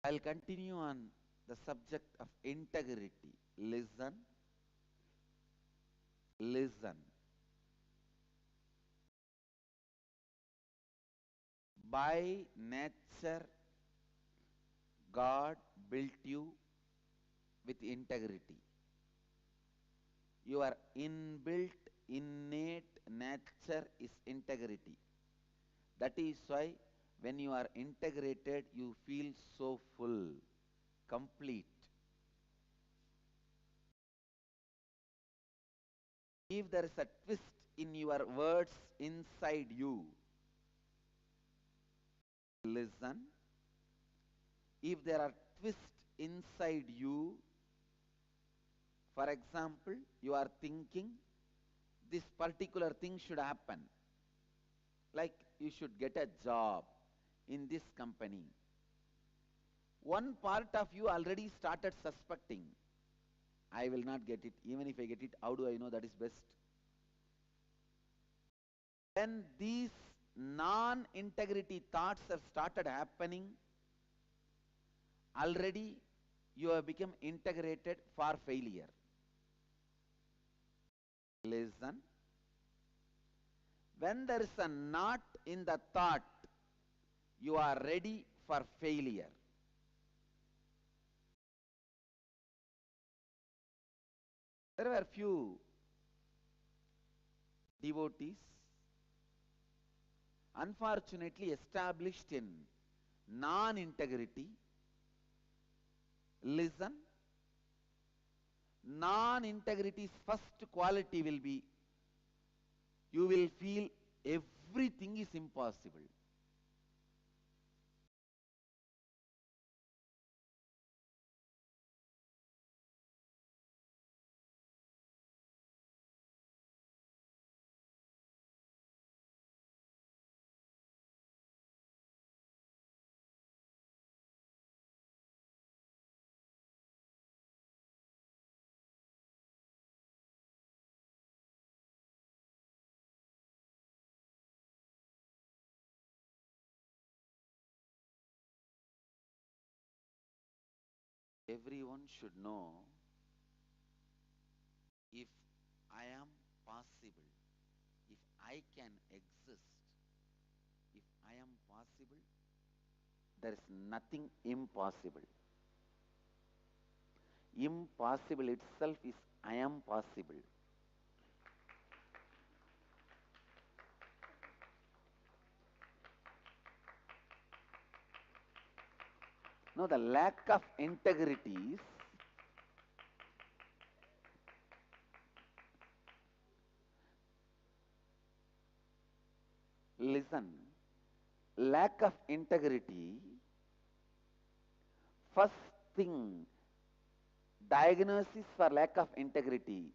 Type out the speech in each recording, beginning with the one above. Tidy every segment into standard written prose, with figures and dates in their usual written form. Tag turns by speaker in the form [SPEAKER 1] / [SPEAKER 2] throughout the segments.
[SPEAKER 1] I'll continue on the subject of integrity. Listen. Listen. By nature, God built you with integrity. Your inbuilt, innate nature is integrity. That is why when you are integrated, you feel so full, complete. If there is a twist in your words inside you, listen. If there are twists inside you, for example, you are thinking this particular thing should happen. Like you should get a job in this company. One part of you already started suspecting, I will not get it. Even if I get it, how do I know that is best? When these non-integrity thoughts have started happening, already you have become integrated for failure. Listen. When there is a knot in the thought, you are ready for failure. There were few devotees, unfortunately established in non-integrity. Listen. Non-integrity's first quality will be, you will feel everything is impossible. Everyone should know, if I am possible, if I can exist, if I am possible, there is nothing impossible. Impossible itself is I am possible. No, the lack of integrity is, listen, lack of integrity, first thing, diagnosis for lack of integrity.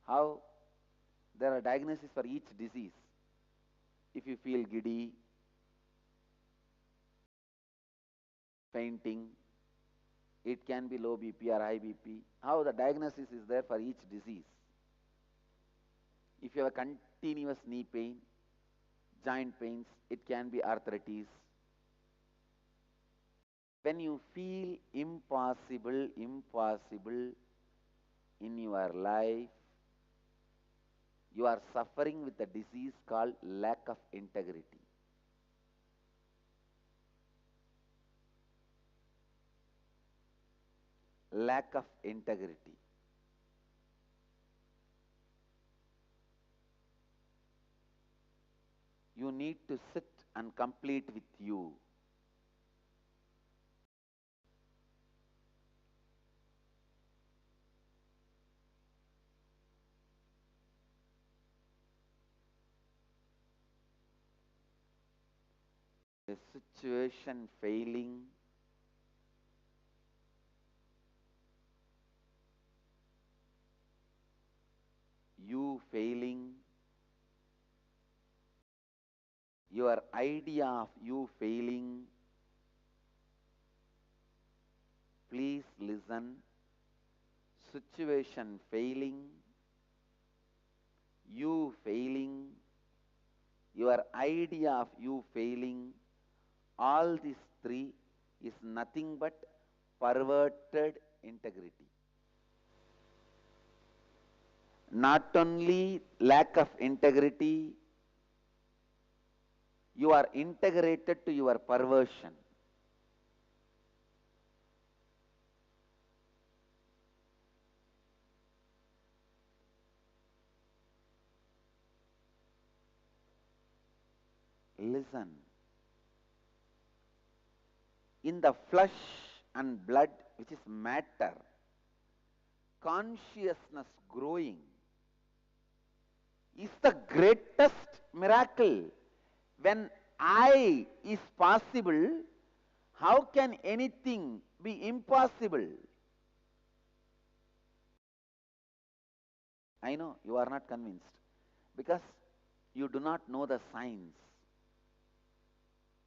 [SPEAKER 1] How? There are diagnoses for each disease. If you feel giddy, fainting, it can be low BP or high BP. How? The diagnosis is there for each disease. If you have a continuous knee pain, joint pains, it can be arthritis. When you feel impossible in your life, you are suffering with a disease called lack of integrity. Lack of integrity. You need to sit and complete with you. A situation failing, you failing, your idea of you failing, please listen. Situation failing, you failing, your idea of you failing, all these three is nothing but perverted integrity. Not only lack of integrity, you are integrated to your perversion. Listen. In the flesh and blood, which is matter, consciousness growing is the greatest miracle. When I is possible, how can anything be impossible? I know you are not convinced because you do not know the science.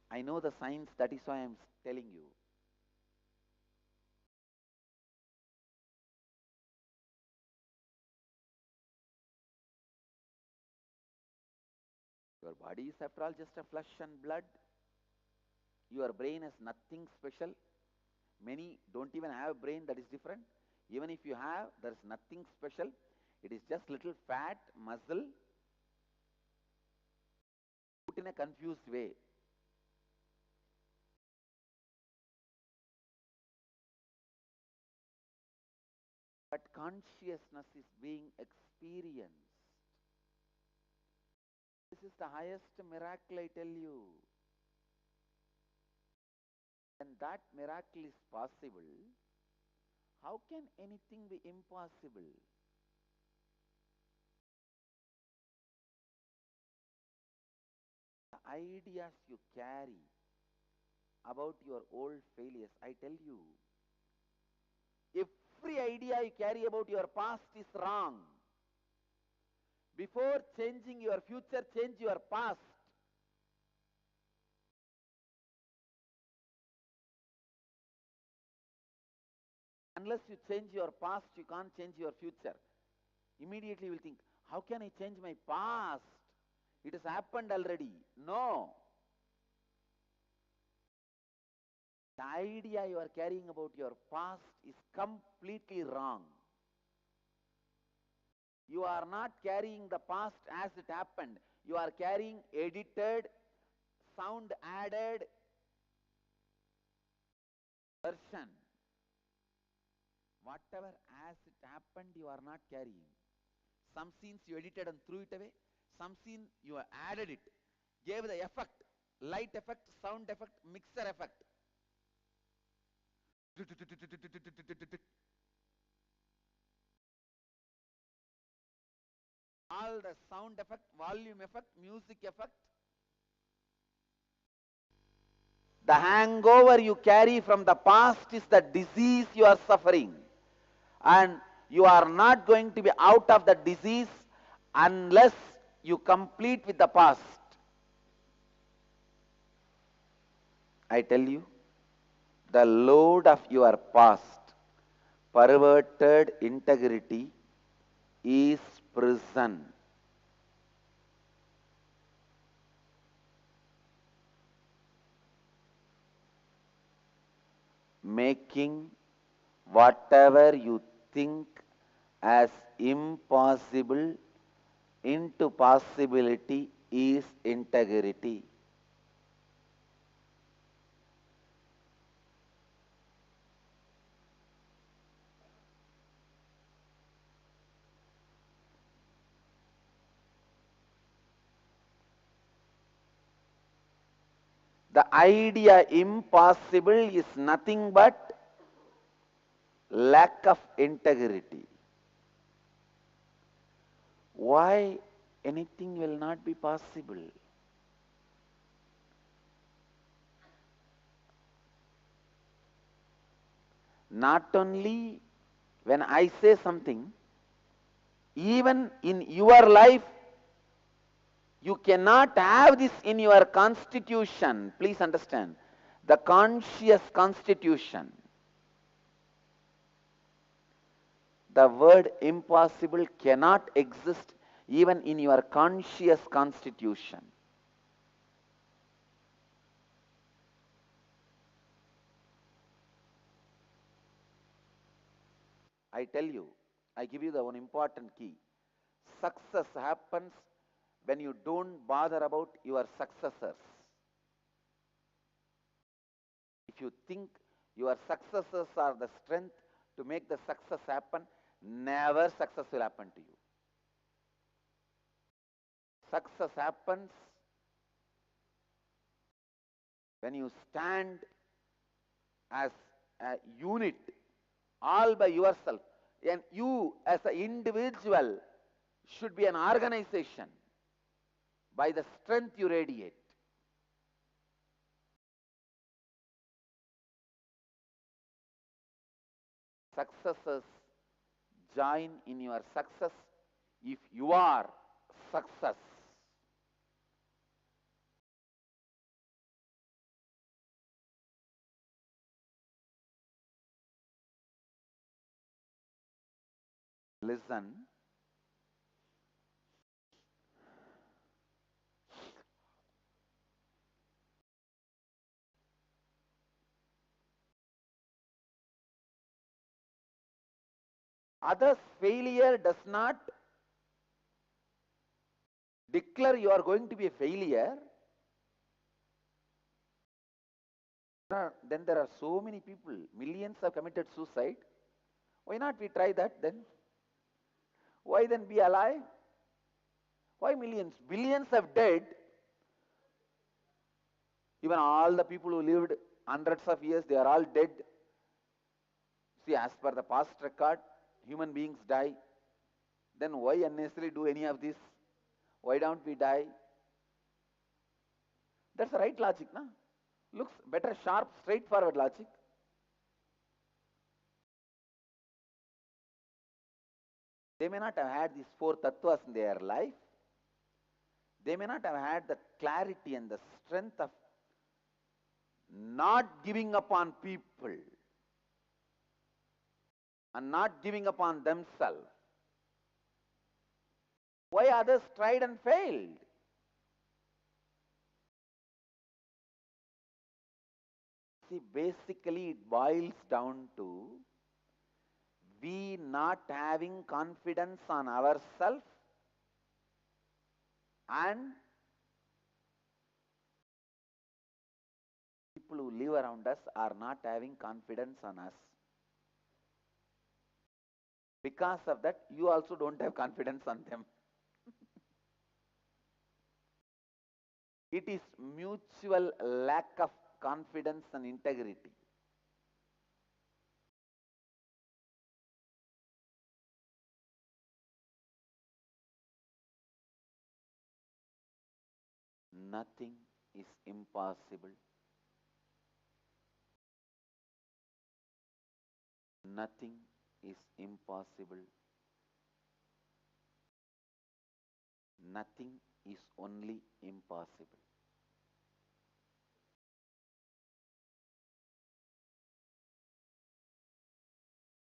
[SPEAKER 1] I know the science, that is why I am telling you. Your body is after all just a flesh and blood. Your brain has nothing special. Many don't even have a brain, that is different. Even if you have, there is nothing special. It is just little fat, muscle, put in a confused way. But consciousness is being experienced. This is the highest miracle, I tell you. And that miracle is possible. How can anything be impossible? The ideas you carry about your old failures, I tell you, every idea you carry about your past is wrong. Before changing your future, change your past. Unless you change your past, you can't change your future. Immediately you will think, how can I change my past? It has happened already. No. The idea you are carrying about your past is completely wrong. You are not carrying the past as it happened. You are carrying edited, sound added version. Whatever as it happened, you are not carrying. Some scenes you edited and threw it away. Some scene you added it, gave the effect, light effect, sound effect, mixer effect. All the sound effect, volume effect, music effect. The hangover you carry from the past is the disease you are suffering. And you are not going to be out of the disease unless you complete with the past. I tell you, the load of your past, perverted integrity, is prison. Making whatever you think as impossible into possibility is integrity. The idea impossible is nothing but lack of integrity. Why anything will not be possible? Not only when I say something, even in your life, you cannot have this in your constitution. Please understand. The conscious constitution. The word impossible cannot exist even in your conscious constitution. I tell you, I give you the one important key. Success happens when you don't bother about your successors. If you think your successors are the strength to make the success happen, never success will happen to you. Success happens when you stand as a unit, all by yourself. And you as an individual should be an organization by the strength you radiate. Successors join in your success if you are success. Listen. Others' failure does not declare you are going to be a failure. Then there are so many people, millions have committed suicide. Why not we try that then? Why then be alive? Why millions? Billions have died. Even all the people who lived hundreds of years, they are all dead. See, as per the past record, human beings die. Then why unnecessarily do any of this? Why don't we die? That's the right logic, na? Looks better, sharp, straightforward logic. They may not have had these four tattvas in their life. They may not have had the clarity and the strength of not giving up on people and not giving up on themselves. Why others tried and failed? See, basically it boils down to we not having confidence on ourselves and people who live around us are not having confidence on us. Because of that, you also don't have confidence on them. It is mutual lack of confidence and integrity. Nothing is impossible. Nothing is impossible. Nothing is only impossible.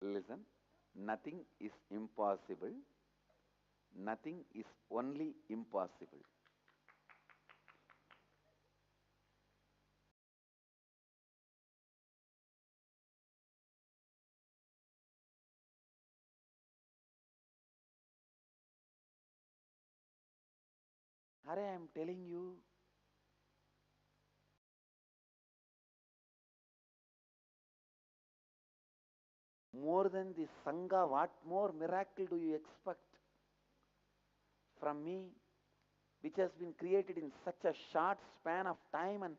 [SPEAKER 1] Listen, nothing is impossible. Nothing is only impossible. Are I am telling you, more than the Sangha, what more miracle do you expect from me, which has been created in such a short span of time and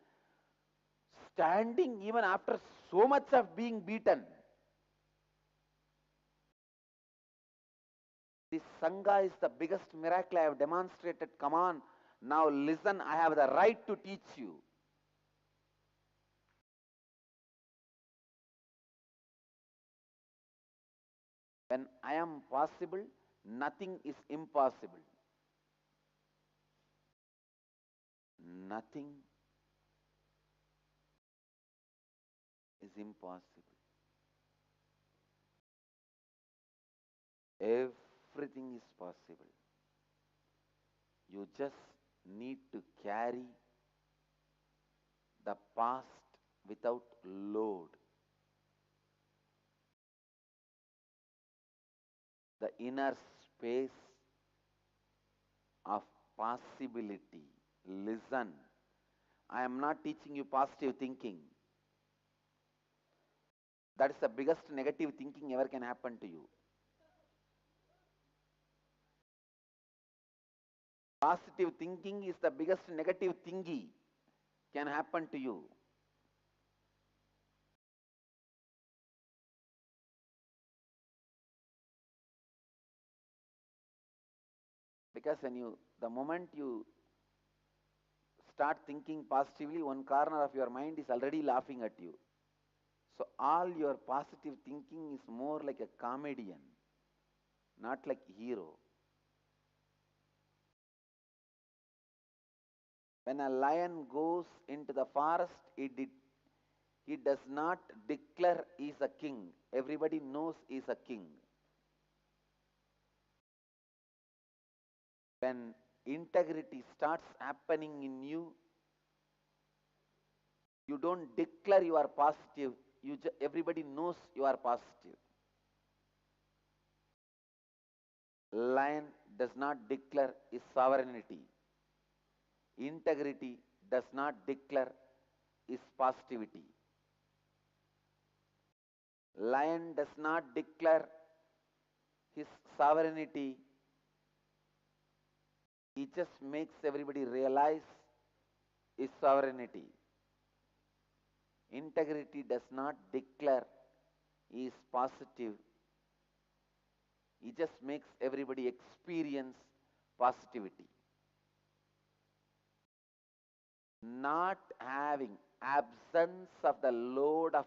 [SPEAKER 1] standing even after so much of being beaten? This Sangha is the biggest miracle I have demonstrated. Come on, now listen, I have the right to teach you. When I am possible, nothing is impossible. Nothing is impossible. Everything is possible. You just need to carry the past without load. the inner space of possibility. Listen, I am not teaching you positive thinking. That is the biggest negative thinking ever can happen to you. Positive thinking is the biggest negative thingy can happen to you. Because the moment you start thinking positively, one corner of your mind is already laughing at you. So all your positive thinking is more like a comedian, not like hero. When a lion goes into the forest, he does not declare he is a king. Everybody knows he is a king. When integrity starts happening in you, you don't declare you are positive. Everybody knows you are positive. Lion does not declare his sovereignty. Integrity does not declare his positivity. Lion does not declare his sovereignty. He just makes everybody realize his sovereignty. Integrity does not declare he is positive. He just makes everybody experience positivity. Not having absence of the load of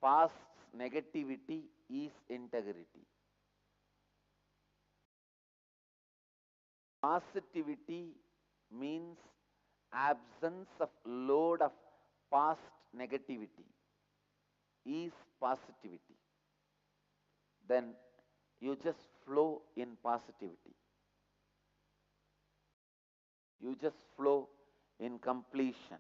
[SPEAKER 1] past negativity is integrity. Positivity means absence of load of past negativity is positivity. Then you just flow in positivity. You just flow in completion.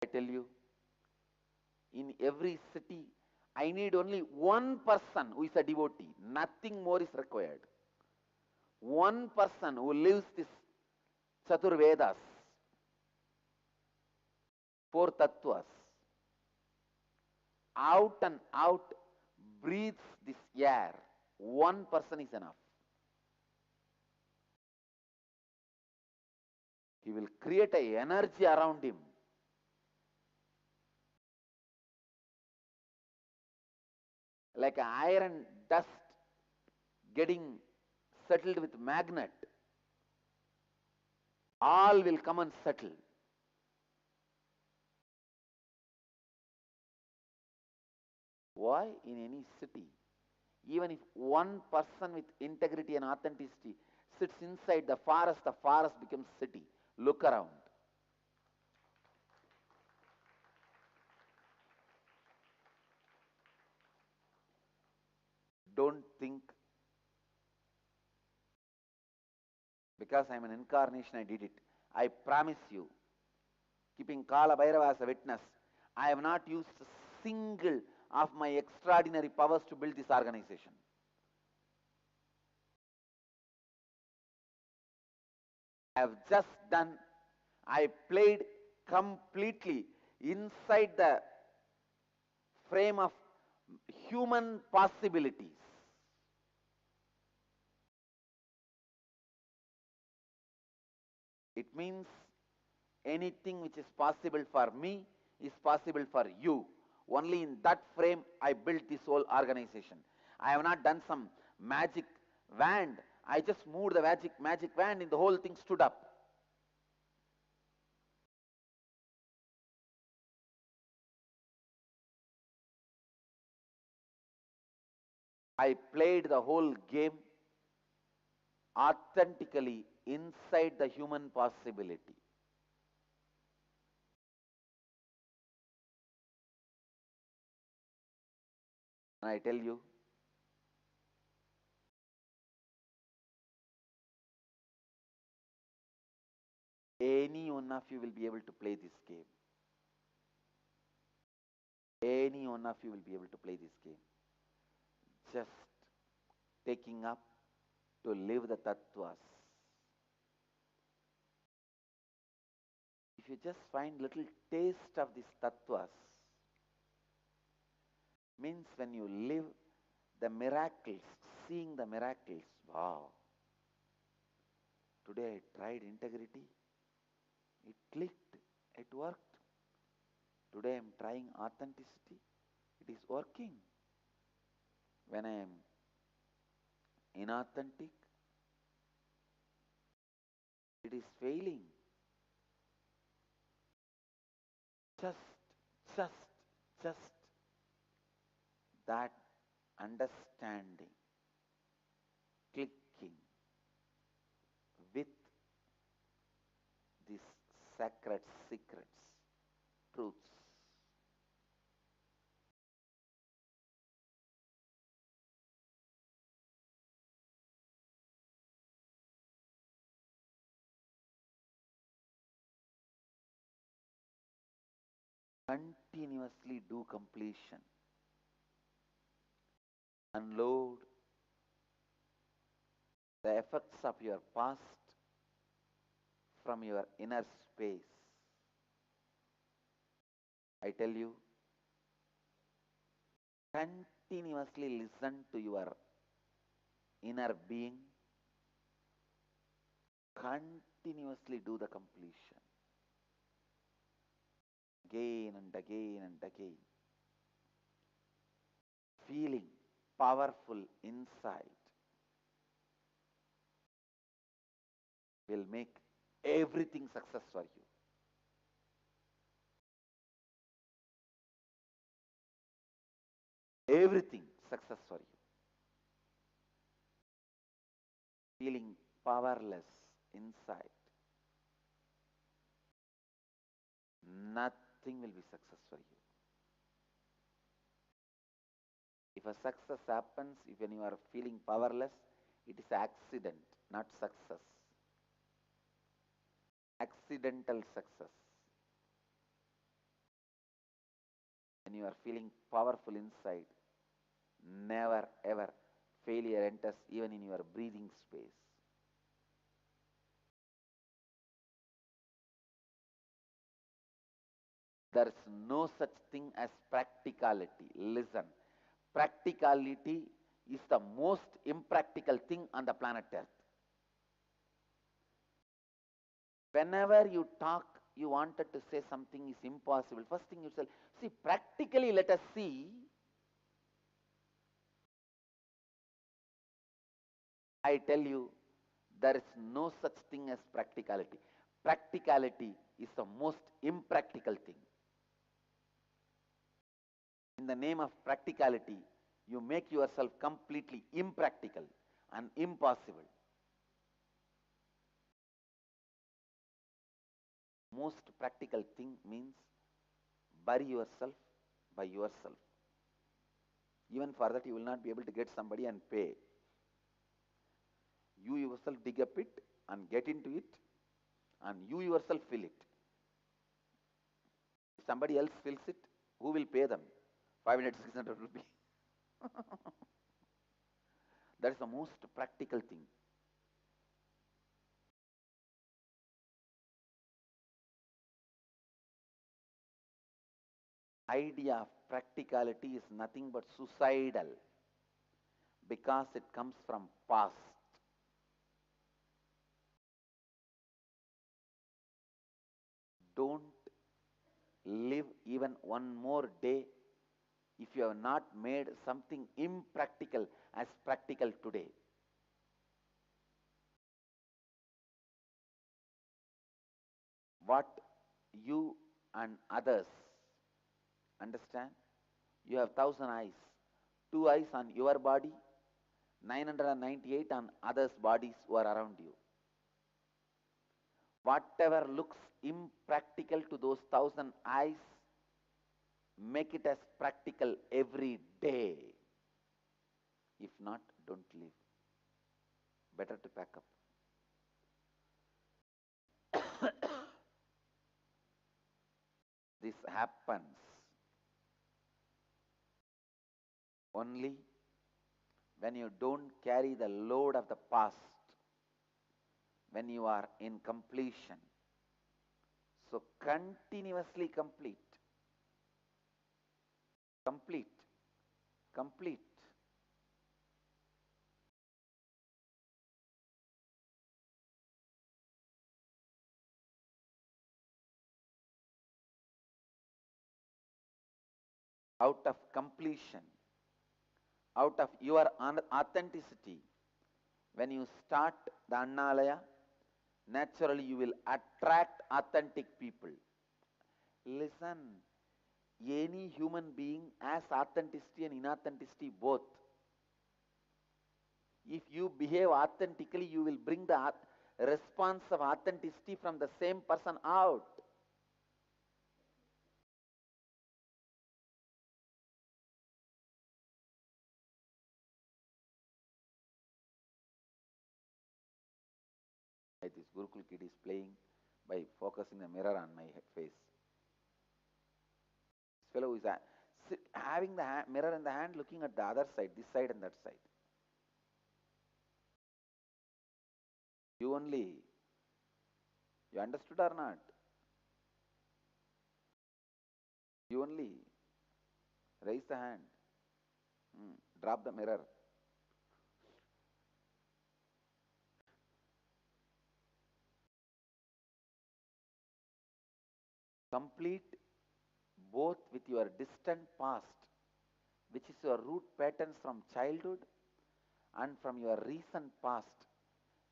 [SPEAKER 1] I tell you, in every city, I need only one person who is a devotee. Nothing more is required. One person who lives this Chatur Vedas, four tattvas, out and out breathes this air. One person is enough. He will create an energy around him. Like an iron dust getting settled with magnet. All will come and settle. Why? In any city, even if one person with integrity and authenticity sits inside the forest becomes city. Look around. Don't think because I am an incarnation I did it. I promise you, keeping Kala Bhairava as a witness, I have not used a single of my extraordinary powers to build this organization. I have just done, I played completely inside the frame of human possibilities. It means anything which is possible for me is possible for you. Only in that frame I built this whole organization. I have not done some magic wand. I just moved the magic wand and the whole thing stood up. I played the whole game authentically inside the human possibility. And I tell you, Any one of you will be able to play this game. Any one of you will be able to play this game. Just taking up to live the tattvas. If you just find little taste of these tattvas, means when you live the miracles, seeing the miracles, wow. Today I tried integrity, it clicked, it worked. Today I am trying authenticity, it is working. When I am inauthentic, it is failing. Just that understanding, clicking with these sacred secrets, truths. Continuously do completion. Unload the effects of your past from your inner space. I tell you, continuously listen to your inner being. Continuously do the completion. Again and again and again. Feeling powerful inside will make everything success for you. Everything success for you. Feeling powerless inside, nothing will be success for you. If a success happens, if when you are feeling powerless, it is accident, not success. Accidental success. When you are feeling powerful inside, never ever failure enters even in your breathing space. There is no such thing as practicality. Listen, practicality is the most impractical thing on the planet Earth. Whenever you talk, you wanted to say something is impossible. First thing you say, see, practically let us see. I tell you, there is no such thing as practicality. Practicality is the most impractical thing. In the name of practicality, you make yourself completely impractical and impossible. Most practical thing means bury yourself by yourself. Even for that, you will not be able to get somebody and pay. You yourself dig a pit and get into it, and you yourself fill it. If somebody else fills it, who will pay them? 500, 600 rupees. That is the most practical thing. Idea of practicality is nothing but suicidal because it comes from past. Don't live even one more day if you have not made something impractical as practical today. What you and others understand? You have 1,000 eyes. 2 eyes on your body, 998 on others' bodies who are around you. Whatever looks impractical to those 1,000 eyes, make it as practical every day. If not, don't live. Better to pack up. This happens only when you don't carry the load of the past, when you are in completion. So continuously complete, complete, complete. Out of completion, out of your authenticity, when you start the Annalaya, naturally you will attract authentic people. Listen, any human being has authenticity and inauthenticity both. If you behave authentically, you will bring the response of authenticity from the same person out. This Gurukul kid is playing by focusing the mirror on my face. This fellow is having the mirror in the hand, looking at the other side, this side and that side. You only, you understood or not? You only raise the hand, drop the mirror. Complete both with your distant past, which is your root patterns from childhood, and from your recent past,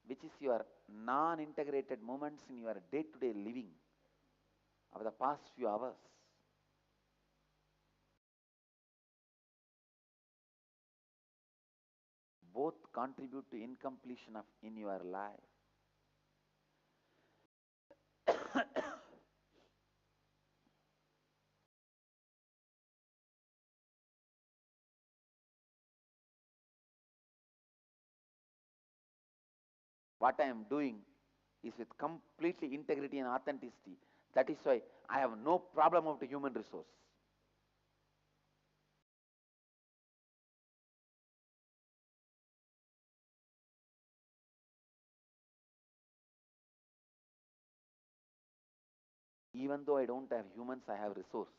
[SPEAKER 1] which is your non-integrated moments in your day-to-day living of the past few hours. Both contribute to incompletion in your life. What I am doing is with completely integrity and authenticity. That is why I have no problem of the human resource. Even though I don't have humans, I have resource.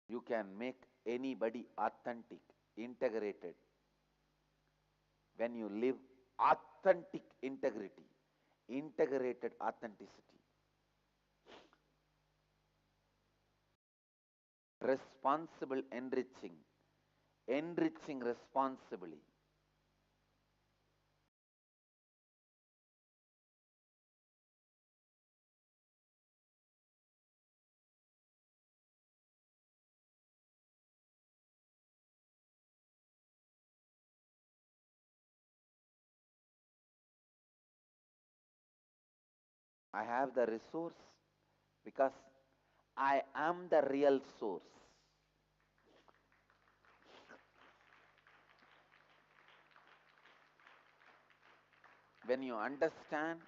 [SPEAKER 1] You can make anybody authentic, integrated, when you live authentic integrity, integrated authenticity. Responsible enriching, enriching responsibly. I have the resource because I am the real source. When you understand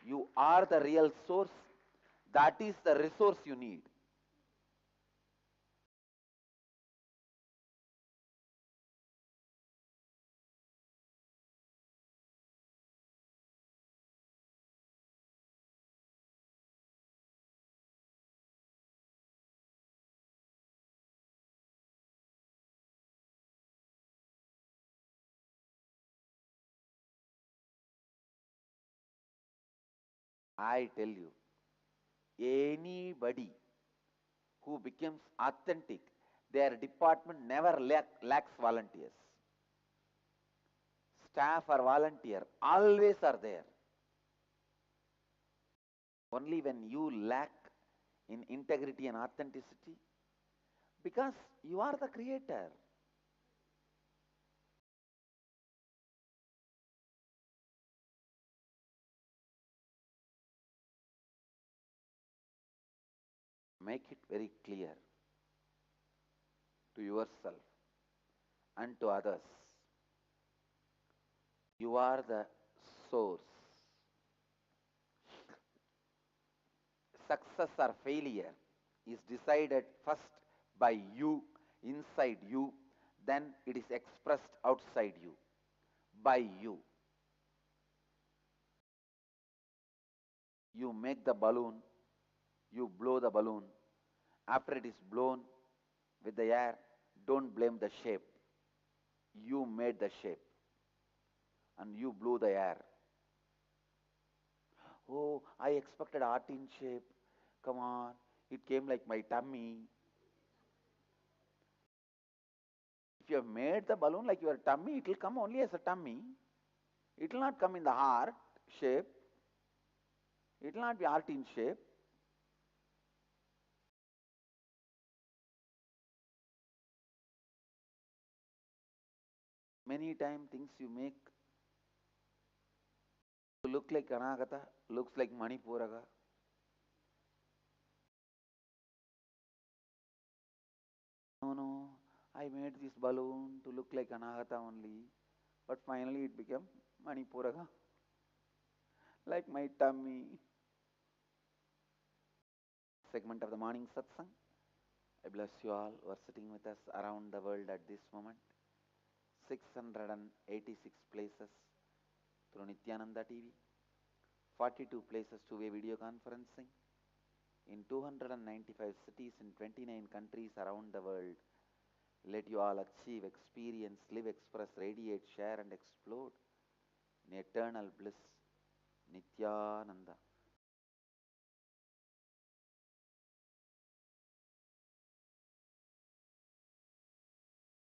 [SPEAKER 1] you are the real source, that is the resource you need. I tell you, anybody who becomes authentic, their department never lacks volunteers. Staff or volunteer always are there. Only when you lack in integrity and authenticity, because you are the creator. Make it very clear to yourself and to others. You are the source. Success or failure is decided first by you, inside you, then it is expressed outside you, by you. You make the balloon, you blow the balloon. After it is blown with the air, don't blame the shape. You made the shape and you blew the air. Oh, I expected heart in shape. Come on, it came like my tummy. If you have made the balloon like your tummy, it will come only as a tummy. It will not come in the heart shape. It will not be heart in shape. Many times things you make look like Anagata, looks like Manipuraga. No, no, I made this balloon to look like Anagata only, but finally it became Manipuraga, like my tummy. Segment of the morning Satsang. I bless you all who are sitting with us around the world at this moment. 686 places through Nithyananda TV, 42 places two-way video conferencing, in 295 cities in 29 countries around the world. Let you all achieve, experience, live, express, radiate, share and explode in eternal bliss. Nithyananda.